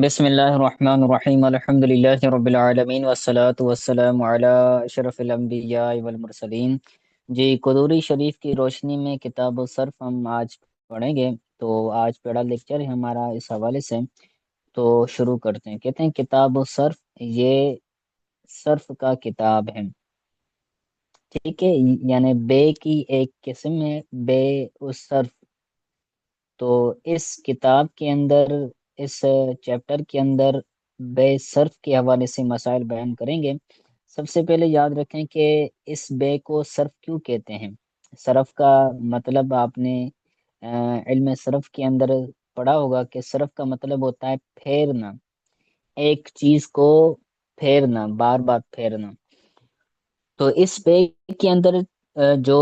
بسم اللہ الرحمن الرحیم الحمد للہ رب العالمین والصلاة والسلام علی اشرف الانبیاء والمرسلین۔ جی، قدوری شریف کی روشنی میں کتاب و صرف ہم آج پڑھیں گے۔ تو آج پہلا لیکچر ہے ہمارا اس حوالے سے، تو شروع کرتے ہیں۔ کہتے ہیں کتاب و صرف یہ صرف کا کتاب ہے، ٹھیک ہے، یعنی بے کی ایک قسم ہے بے صرف۔ تو اس کتاب کے اندر، اس چیپٹر کے اندر بے صرف کے حوالے سے مسائل بیان کریں گے۔ سب سے پہلے یاد رکھیں کہ اس بے کو صرف کیوں کہتے ہیں۔ صرف کا مطلب آپ نے علم صرف کے اندر پڑھا ہوگا کہ صرف کا مطلب ہوتا ہے پھیرنا، ایک چیز کو پھیرنا، بار بار پھیرنا۔ تو اس بے کے اندر جو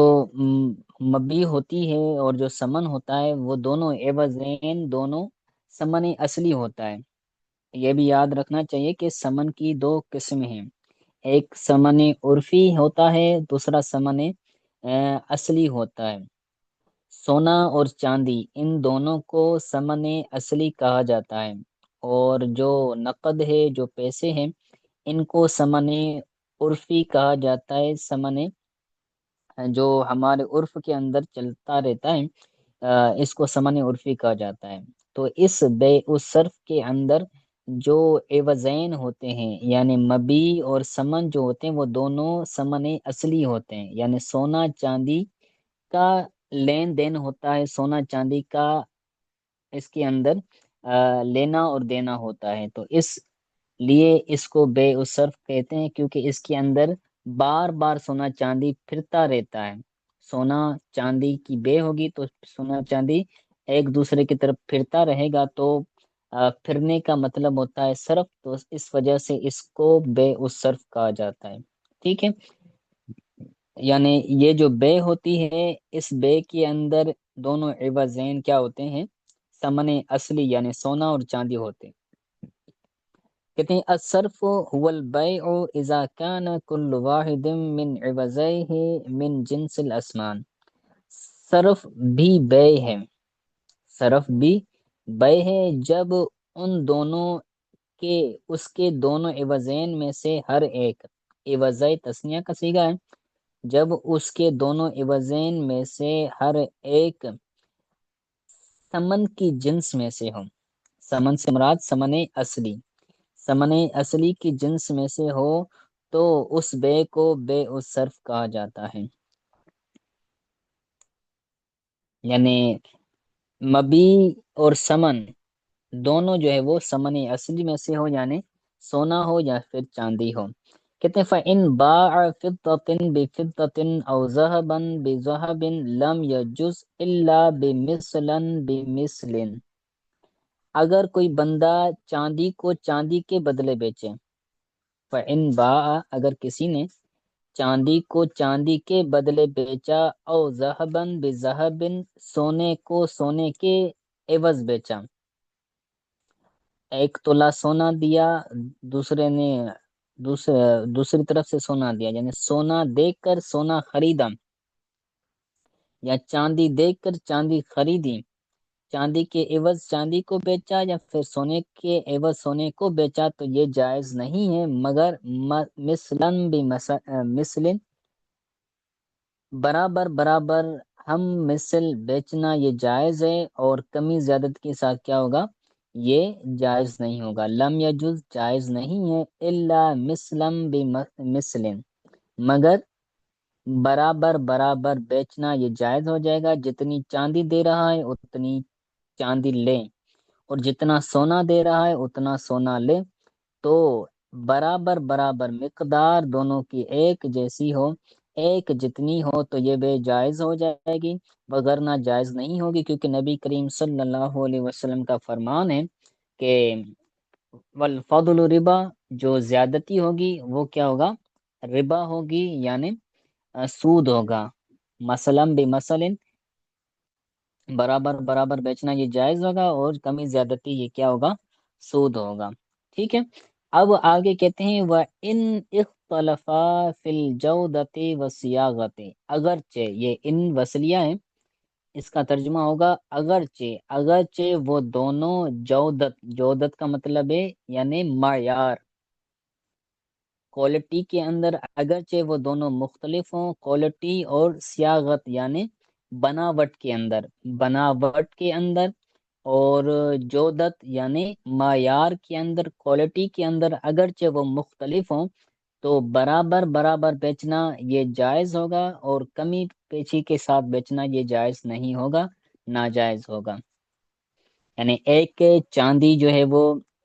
مبی ہوتی ہے اور جو سمن ہوتا ہے، وہ دونوں عوضین، دونوں سمن اصلی ہوتا ہے۔ یہ بھی یاد رکھنا چاہیے کہ سمن کی دو قسمیں ہیں، ایک سمن عرفی ہوتا ہے، دوسرا سمن اصلی ہوتا ہے۔ سونا اور چاندی، ان دونوں کو سمن اصلی کہا جاتا ہے، اور جو نقد ہے، جو پیسے ہیں، ان کو سمن عرفی کہا جاتا ہے۔ سمن جو ہمارے عرف کے اندر چلتا رہتا ہے، اس کو سمن عرفی کہا جاتا ہے۔ تو اس بے اس صرف کے اندر جو عوضین ہوتے ہیں، یعنی مبی اور سمن جو ہوتے ہیں، وہ دونوں سمن اصلی ہوتے ہیں، یعنی سونا چاندی کا لین دین ہوتا ہے، سونا چاندی کا اس کے اندر لینا اور دینا ہوتا ہے۔ تو اس لیے اس کو بے صرف کہتے ہیں، کیونکہ اس کے اندر بار بار سونا چاندی پھرتا رہتا ہے۔ سونا چاندی کی بے ہوگی تو سونا چاندی ایک دوسرے کی طرف پھرتا رہے گا، تو پھرنے کا مطلب ہوتا ہے صرف، تو اس وجہ سے اس کو بے صرف کہا جاتا ہے، ٹھیک ہے۔ یعنی یہ جو بے ہوتی ہے، اس بے کے اندر دونوں عوضین کیا ہوتے ہیں؟ سمن اصلی یعنی سونا اور چاندی ہوتے ہیں۔ کہتے ہیں الصرف هو البيع اذا كان كل واحد من عوضيه من جنس الاسمان۔ صرف بھی بے ہے، صرف بھی بے ہے جب ان دونوں کے اس کے دونوں عوضین میں سے ہر ایک، عوض تثنیہ کا صیغہ ہے، جب اس کے دونوں عوضین میں سے ہر ایک سمن کی جنس میں سے ہو۔ سمن سے مراد سمن اصلی، سمن اصلی کی جنس میں سے ہو، تو اس بے کو بے صرف کہا جاتا ہے۔ یعنی مبی اور سمن دونوں جو ہے وہ سمن اصلی میں سے ہو، یعنی سونا ہو یا پھر چاندی ہو۔ کہتے ہیں فَإِن بَاعَ فِضَّةً بِفِضَّةٍ أَوْ ذَهَبًا بِذَهَبٍ لَمْ يَجُزْ إِلَّا بِمِثْلٍ بِمِثْلٍ۔ اگر کوئی بندہ چاندی کو چاندی کے بدلے بیچے، فَإِن بَاعَ اگر کسی نے چاندی کو چاندی کے بدلے بیچا، او ذهبًا بذهب سونے کو سونے کے عوض بیچا، ایک تولہ سونا دیا، دوسرے نے دوسری طرف سے سونا دیا، یعنی سونا دے کر سونا خریدا، یا چاندی دے کر چاندی خریدی، چاندی کے عوض چاندی کو بیچا یا پھر سونے کے عوض سونے کو بیچا، تو یہ جائز نہیں ہے، مگر مثلاً مثل برابر برابر ہم مثل بیچنا یہ جائز ہے، اور کمی زیادت کے ساتھ کیا ہوگا؟ یہ جائز نہیں ہوگا۔ لم یجوز جائز نہیں ہے، الا مثلم بمثل مگر برابر برابر بیچنا یہ جائز ہو جائے گا۔ جتنی چاندی دے رہا ہے اتنی چاندی لے، اور جتنا سونا دے رہا ہے اتنا سونا لے، تو برابر برابر مقدار دونوں کی ایک جیسی ہو، ایک جتنی ہو، تو یہ بے جائز ہو جائے گی، وگرنہ جائز نہیں ہوگی، کیونکہ نبی کریم صلی اللہ علیہ وسلم کا فرمان ہے کہ والفضل ربا، جو زیادتی ہوگی وہ کیا ہوگا؟ ربا ہوگی، یعنی سود ہوگا۔ مثلاً بمثل برابر برابر بیچنا یہ جائز ہوگا، اور کمی زیادتی یہ کیا ہوگا؟ سود ہوگا، ٹھیک ہے۔ اب آگے کہتے ہیں وَإِنْ اخْتَلَفَا فِي الْجَوْدَةِ وَالصِّيَاغَةِ، اگرچہ یہ ان وصلیہ ہیں، اس کا ترجمہ ہوگا اگرچہ، اگرچہ وہ دونوں جودت، جودت کا مطلب ہے یعنی معیار، کوالٹی کے اندر اگرچہ وہ دونوں مختلف ہوں، کوالٹی اور سیاغت یعنی بناوٹ کے اندر، بناوٹ کے اندر، اور جودت یعنی معیار کے اندر، کوالٹی کے اندر اگرچہ وہ مختلف ہوں، تو برابر برابر بیچنا یہ جائز ہوگا، اور کمی پیشی کے ساتھ بیچنا یہ جائز نہیں ہوگا، ناجائز ہوگا۔ یعنی ایک چاندی جو ہے وہ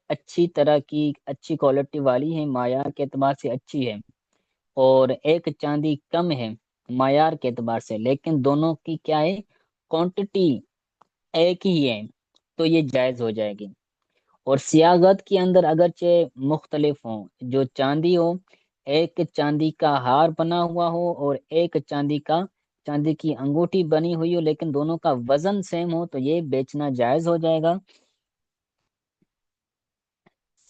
اچھی طرح کی، اچھی کوالٹی والی ہے، معیار کے اعتبار سے اچھی ہے، اور ایک چاندی کم ہے معیار کے اعتبار سے، لیکن دونوں کی کیا ہے، کوانٹٹی ایک ہی ہے، تو یہ جائز ہو جائے گی۔ اور سیاغت کے اندر اگرچہ مختلف ہوں، جو چاندی ہو، ایک چاندی کا ہار بنا ہوا ہو اور ایک چاندی کی انگوٹھی بنی ہوئی ہو، لیکن دونوں کا وزن سیم ہو، تو یہ بیچنا جائز ہو جائے گا۔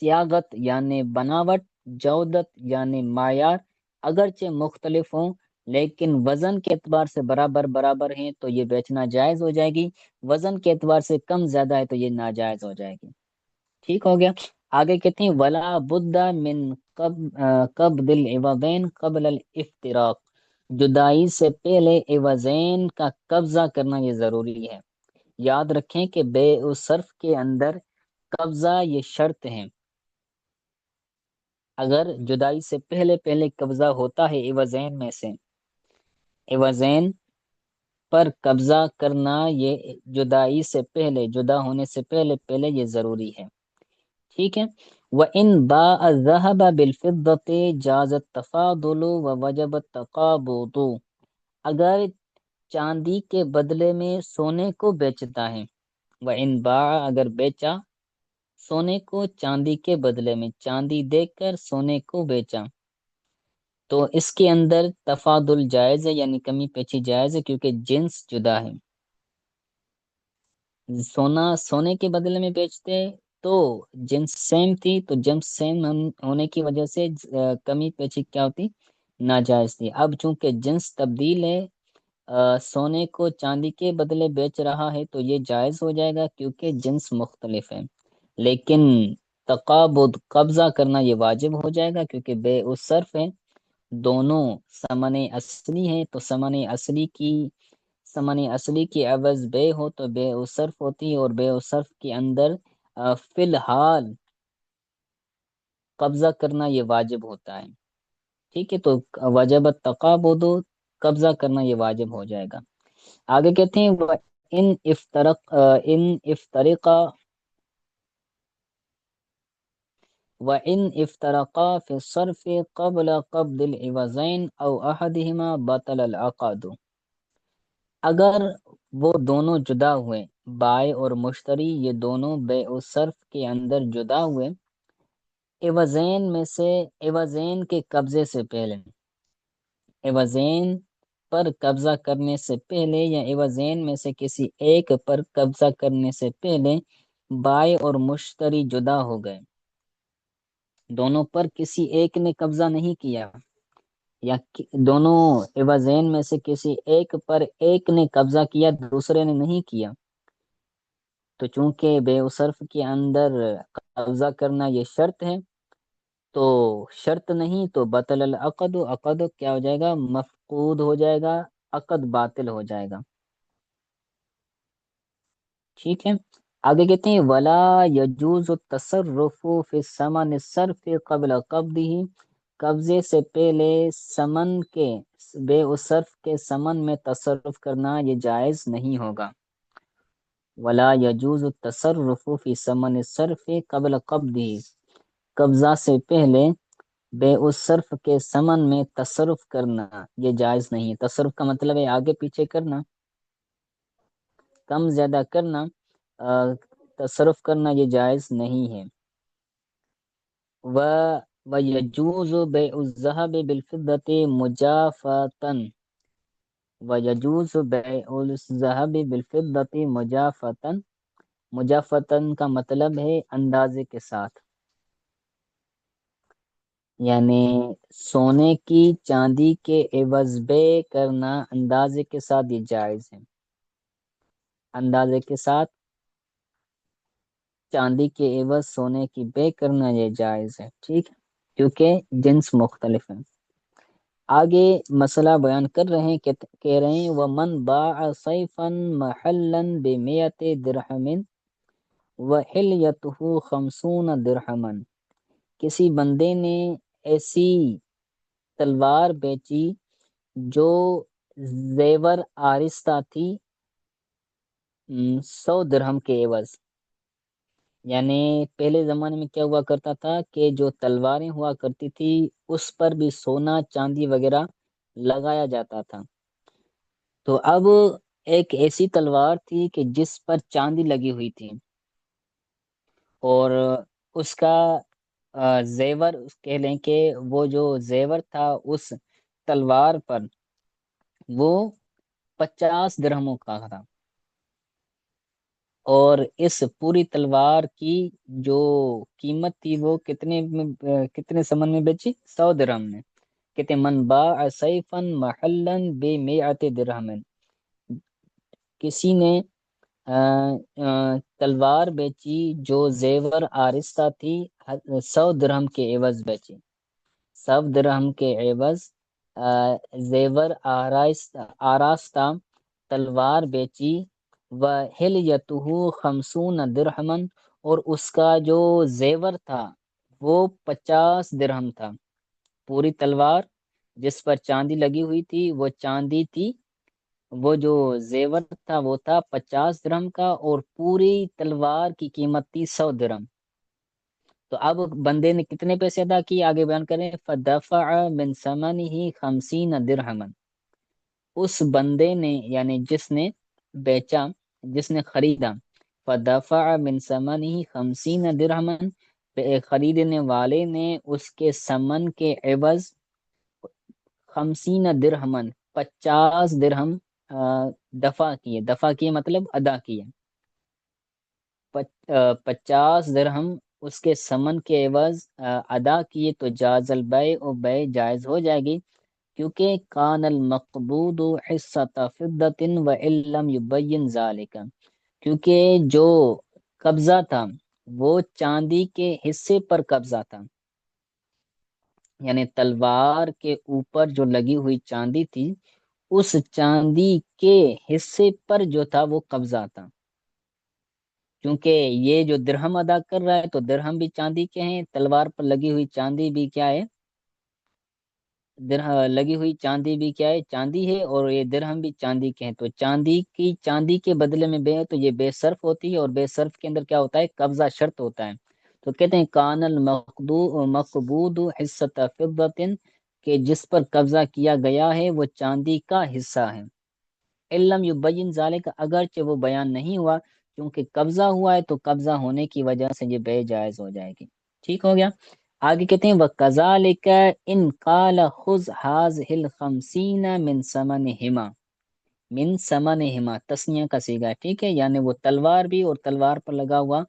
سیاغت یعنی بناوٹ، جودت یعنی معیار اگرچہ مختلف ہوں، لیکن وزن کے اعتبار سے برابر برابر ہیں، تو یہ بیچنا جائز ہو جائے گی۔ وزن کے اعتبار سے کم زیادہ ہے تو یہ ناجائز ہو جائے گی۔ ٹھیک ہو گیا۔ آگے کہتے ہیں ولا بد من قبض العوضین قبل الافتراق، جدائی سے پہلے عوضین کا قبضہ کرنا یہ ضروری ہے۔ یاد رکھیں کہ بے و صرف کے اندر قبضہ یہ شرط ہے۔ اگر جدائی سے پہلے پہلے قبضہ ہوتا ہے عوضین میں سے، عوضین پر قبضہ کرنا یہ جدائی سے پہلے، جدا ہونے سے پہلے پہلے یہ ضروری ہے۔ ٹھیک ہے۔ وَإِنْ بَاعَ الذَّهَبَ بِالْفِضَّةِ جَازَ التَّفَاضُلُ وَوَجَبَ التَّقَابُضُ، اگر چاندی کے بدلے میں سونے کو بیچتا ہے، وَإِنْ بَاعَ اگر بیچا، سونے کو چاندی کے بدلے میں، چاندی دے کر سونے کو بیچا، تو اس کے اندر تفاضل جائز ہے، یعنی کمی پیچی جائز ہے، کیونکہ جنس جدا ہے۔ سونے کے بدلے میں بیچتے تو جنس سیم تھی، تو جنس سیم ہونے کی وجہ سے کمی پیچی کیا ہوتی، ناجائز تھی۔ اب چونکہ جنس تبدیل ہے، سونے کو چاندی کے بدلے بیچ رہا ہے، تو یہ جائز ہو جائے گا کیونکہ جنس مختلف ہے، لیکن تقابض قبضہ کرنا یہ واجب ہو جائے گا کیونکہ بے و صرف ہے، دونوں ثمن اصلی ہیں، تو ثمن اصلی کی عوض بے ہو تو بے و صرف ہوتی ہے، اور بے و صرف کے اندر فی الحال قبضہ کرنا یہ واجب ہوتا ہے۔ ٹھیک ہے، تو وجب التقابض، قبضہ کرنا یہ واجب ہو جائے گا۔ آگے کہتے ہیں وَإِنْ افترقا فِي الصَّرْفِ قَبْلَ قَبْضِ الْعِوَضَيْنِ أَوْ أَحَدِهِمَا بَطَلَ الْعَقْدُ، اگر وہ دونوں جدا ہوئے، بائع اور مشتری یہ دونوں بے و صرف کے اندر جدا ہوئے، عوضین میں سے، عوضین کے قبضے سے پہلے، عوضین پر قبضہ کرنے سے پہلے، یا عوضین میں سے کسی ایک پر قبضہ کرنے سے پہلے بائع اور مشتری جدا ہو گئے، دونوں پر کسی ایک نے قبضہ نہیں کیا، یا دونوں عوضین میں سے کسی ایک پر ایک نے قبضہ کیا دوسرے نے نہیں کیا، تو چونکہ بے و صرف کے اندر قبضہ کرنا یہ شرط ہے، تو شرط نہیں تو بطل العقد، عقد کیا ہو جائے گا، مفقود ہو جائے گا، عقد باطل ہو جائے گا۔ ٹھیک ہے۔ آگے کہتے ہیں ولا یجوز التصرف فی الثمن الصرف قبل قبضه، قبضے سے پہلے ثمن کے، بے و صرف کے ثمن میں تصرف کرنا یہ جائز نہیں ہوگا۔ ولا یجوز التصرف فی ثمن الصرف قبل قبضه، قبضہ سے پہلے بے و صرف کے ثمن میں تصرف کرنا یہ جائز نہیں ہے۔ تصرف کا مطلب ہے آگے پیچھے کرنا، کم زیادہ کرنا، تصرف کرنا یہ جائز نہیں ہے۔ وَيَجُوزُ بَيْعُ الذَّهَبِ بِالْفِضَّةِ مُجَافَةً، وَيَجُوزُ بَيْعُ الذَّهَبِ بِالْفِضَّةِ مُجَافَةً، مجافَةً کا مطلب ہے اندازے کے ساتھ، یعنی سونے کی چاندی کے عوض بے کرنا اندازے کے ساتھ یہ جائز ہے۔ اندازے کے ساتھ چاندی کے عوض سونے کی بے کرنا یہ جائز ہے، ٹھیک ہے، کیونکہ جنس مختلف ہیں۔ آگے مسئلہ بیان کر رہے ہیں، کہہ رہے ہیں وَمَنْ بَاعَ صَيْفًا مَحَلًّا بِمِئَةِ دِرْہَمٍ وَحِلْيَتُهُ 50 درہمًا، کسی بندے نے ایسی تلوار بیچی جو زیور آرستہ تھی 100 درہم کے عوض۔ یعنی پہلے زمانے میں کیا ہوا کرتا تھا کہ جو تلواریں ہوا کرتی تھی اس پر بھی سونا چاندی وغیرہ لگایا جاتا تھا۔ تو اب ایک ایسی تلوار تھی کہ جس پر چاندی لگی ہوئی تھی، اور اس کا زیور کہہ لیں کہ وہ جو زیور تھا اس تلوار پر وہ 50 درہموں کا تھا، اور اس پوری تلوار کی جو قیمت تھی وہ کتنے سمن میں بیچی؟ 100 درہم میں۔ کہتے ہیں من باع سیفا محلا بمئات درہم، کسی نے تلوار بیچی جو زیور آرستہ تھی 100 درہم کے عوض بیچی، 100 درہم کے عوض زیور آراستہ تلوار بیچی، وَحِلْيَتُهُ 50 درہمن، اور اس کا جو زیور تھا وہ 50 درہم تھا۔ پوری تلوار جس پر چاندی لگی ہوئی تھی وہ چاندی تھی، وہ جو زیور تھا وہ تھا 50 درہم کا، اور پوری تلوار کی قیمت تھی 100 درہم۔ تو اب بندے نے کتنے پیسے ادا کیے؟ آگے بیان کریں فَدَفَعَ مِنْ ثَمَنِهِ 50 درہما، اس بندے نے یعنی جس نے بیچا، جس نے خریدا، فَدَفَعَ مِنْ ثَمَنِهِ 50 درہما، خریدنے والے نے اس کے ثمن کے عوض 50 درہمن 50 درہم دفع کیے مطلب ادا کیے، 50 درہم اس کے ثمن کے عوض ادا کیے، تو جاز البیع، و بیع جائز ہو جائے گی، کیونکہ کان المقبوض حصۃ فضۃ وان لم یبین ذلک، کیونکہ جو قبضہ تھا وہ چاندی کے حصے پر قبضہ تھا، یعنی تلوار کے اوپر جو لگی ہوئی چاندی تھی اس چاندی کے حصے پر جو تھا وہ قبضہ تھا، کیونکہ یہ جو درہم ادا کر رہا ہے تو درہم بھی چاندی کے ہیں، تلوار پر لگی ہوئی چاندی بھی کیا ہے؟ لگی ہوئی چاندی بھی کیا ہے؟ چاندی ہے، اور یہ درہم بھی چاندی کے ہیں، تو چاندی کے بدلے میں بے ہے تو یہ بے صرف ہوتی ہے، اور بے صرف کے اندر کیا ہوتا ہے؟ قبضہ شرط ہوتا ہے۔ تو کہتے ہیں کان المقبوض حصۃ فضۃ، کہ جس پر قبضہ کیا گیا ہے وہ چاندی کا حصہ ہے، علم یبین ذالک، اگرچہ وہ بیان نہیں ہوا، کیونکہ قبضہ ہوا ہے تو قبضہ ہونے کی وجہ سے یہ بے جائز ہو جائے گی۔ ٹھیک ہو گیا؟ آگے کہتے ہیں وَكَذَلِكَ إِنْ قَالَ خُذْ هَذِهِ الْخَمْسِينَ مِنْ ثَمَنِهِمَا، من ثمنہما تسنیہ کا صیغہ ہے، ٹھیک ہے، یعنی وہ تلوار بھی اور تلوار پر لگا ہوا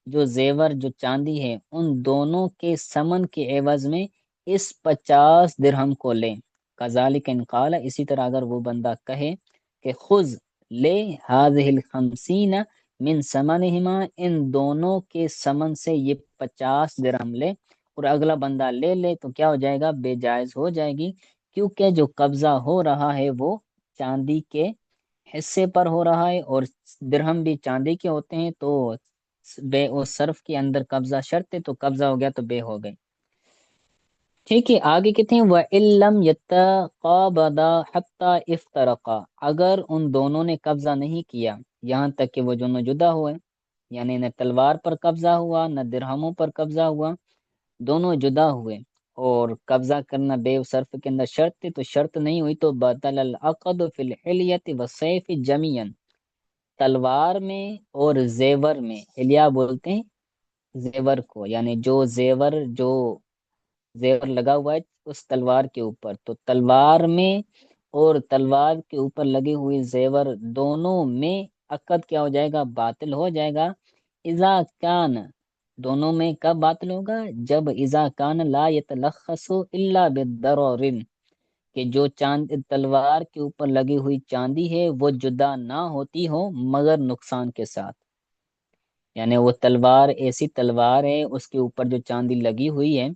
جو زیور جو چاندی ہے ان دونوں کے ثمن کے عوض میں اس 50 درہم کو لیں۔ کذالک ان قال، اسی طرح اگر وہ بندہ کہے کہ خذ لے هذه الخمسین من ثمنہما، ان دونوں کے ثمن سے یہ 50 درہم لے، اور اگلا بندہ لے لے، تو کیا ہو جائے گا؟ بے جائز ہو جائے گی، کیونکہ جو قبضہ ہو رہا ہے وہ چاندی کے حصے پر ہو رہا ہے، اور درہم بھی چاندی کے ہوتے ہیں، تو بے و صرف کے اندر قبضہ شرط ہے، تو قبضہ ہو گیا تو بے ہو گئی۔ ٹھیک ہے، آگے کہتے ہیں وَإِن لَّمْ يَتَقَابَضَا حَتَّى افْتَرَقَا، اگر ان دونوں نے قبضہ نہیں کیا یہاں تک کہ وہ دونوں جدا ہوئے، یعنی نہ تلوار پر قبضہ ہوا نہ درہموں پر قبضہ ہوا، دونوں جدا ہوئے، اور قبضہ کرنا بے و صرف کے اندر شرط ہے، تو شرط نہیں ہوئی تو بطل العقد فی الحلیۃ والسیف جمیعا، تلوار میں اور زیور میں، حلیہ بولتے ہیں زیور کو، یعنی جو زیور لگا ہوا ہے اس تلوار کے اوپر، تو تلوار میں اور تلوار کے اوپر لگے ہوئے زیور دونوں میں عقد کیا ہو جائے گا؟ باطل ہو جائے گا۔ اذا کان، دونوں میں کب باطل ہوگا؟ جب اذا کان لا يتلخص الا بالضرر، کہ جو چاند تلوار کے اوپر لگی ہوئی چاندی ہے وہ جدا نہ ہوتی ہو مگر نقصان کے ساتھ، یعنی وہ تلوار ایسی تلوار ہے اس کے اوپر جو چاندی لگی ہوئی ہے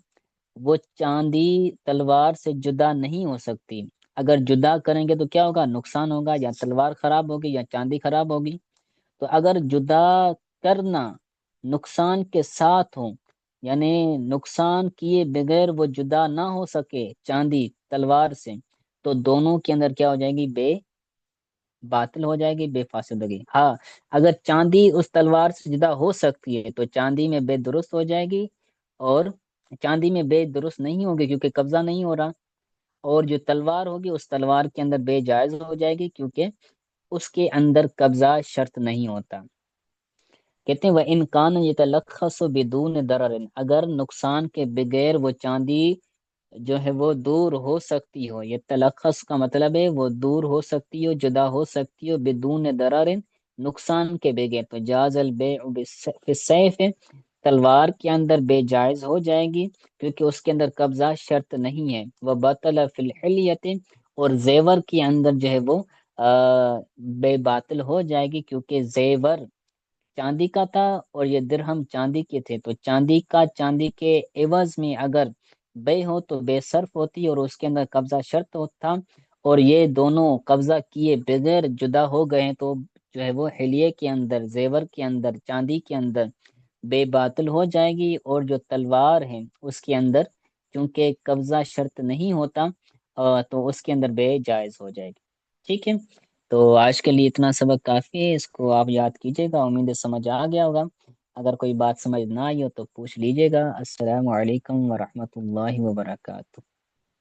وہ چاندی تلوار سے جدا نہیں ہو سکتی، اگر جدا کریں گے تو کیا ہوگا، نقصان ہوگا، یا تلوار خراب ہوگی یا چاندی خراب ہوگی۔ تو اگر جدا کرنا نقصان کے ساتھ ہو، یعنی نقصان کیے بغیر وہ جدا نہ ہو سکے چاندی تلوار سے، تو دونوں کے اندر کیا ہو جائے گی، بے باطل ہو جائے گی، بے فاسد ہوگی۔ ہاں، اگر چاندی اس تلوار سے جدا ہو سکتی ہے تو چاندی میں بے درست ہو جائے گی، اور چاندی میں بے درست نہیں ہوگی کیونکہ قبضہ نہیں ہو رہا، اور جو تلوار ہوگی اس تلوار کے اندر بے جائز ہو جائے گی کیونکہ اس کے اندر قبضہ شرط نہیں ہوتا۔ کہتے ہیں وہ انکان یہ تلخص بدون درر، اگر نقصان کے بغیر وہ چاندی جو ہے وہ دور ہو سکتی ہو، یہ تلخص کا مطلب ہے وہ دور ہو سکتی ہو، جدا ہو سکتی ہو، بدون درر، نقصان کے بغیر، تو جاز البیع بالسیف، تلوار کے اندر بے جائز ہو جائے گی کیونکہ اس کے اندر قبضہ شرط نہیں ہے، وہ بطل فی الحلیت، اور زیور کے اندر جو ہے وہ بے باطل ہو جائے گی کیونکہ زیور چاندی کا تھا اور یہ درہم چاندی کے تھے، تو چاندی کا چاندی کے عوض میں اگر بے ہو تو بے صرف ہوتی اور اس کے اندر قبضہ شرط تھا، اور یہ دونوں قبضہ کیے بغیر جدا ہو گئے ہیں تو جو ہے وہ حلیے کے اندر، زیور کے اندر، چاندی کے اندر بے باطل ہو جائے گی، اور جو تلوار ہے اس کے اندر چونکہ قبضہ شرط نہیں ہوتا تو اس کے اندر بے جائز ہو جائے گی۔ ٹھیک ہے، تو آج کے لیے اتنا سبق کافی ہے، اس کو آپ یاد کیجیے گا، امید ہے سمجھ آ گیا ہوگا، اگر کوئی بات سمجھ نہ آئی ہو تو پوچھ لیجیے گا۔ السلام علیکم ورحمۃ اللہ وبرکاتہ۔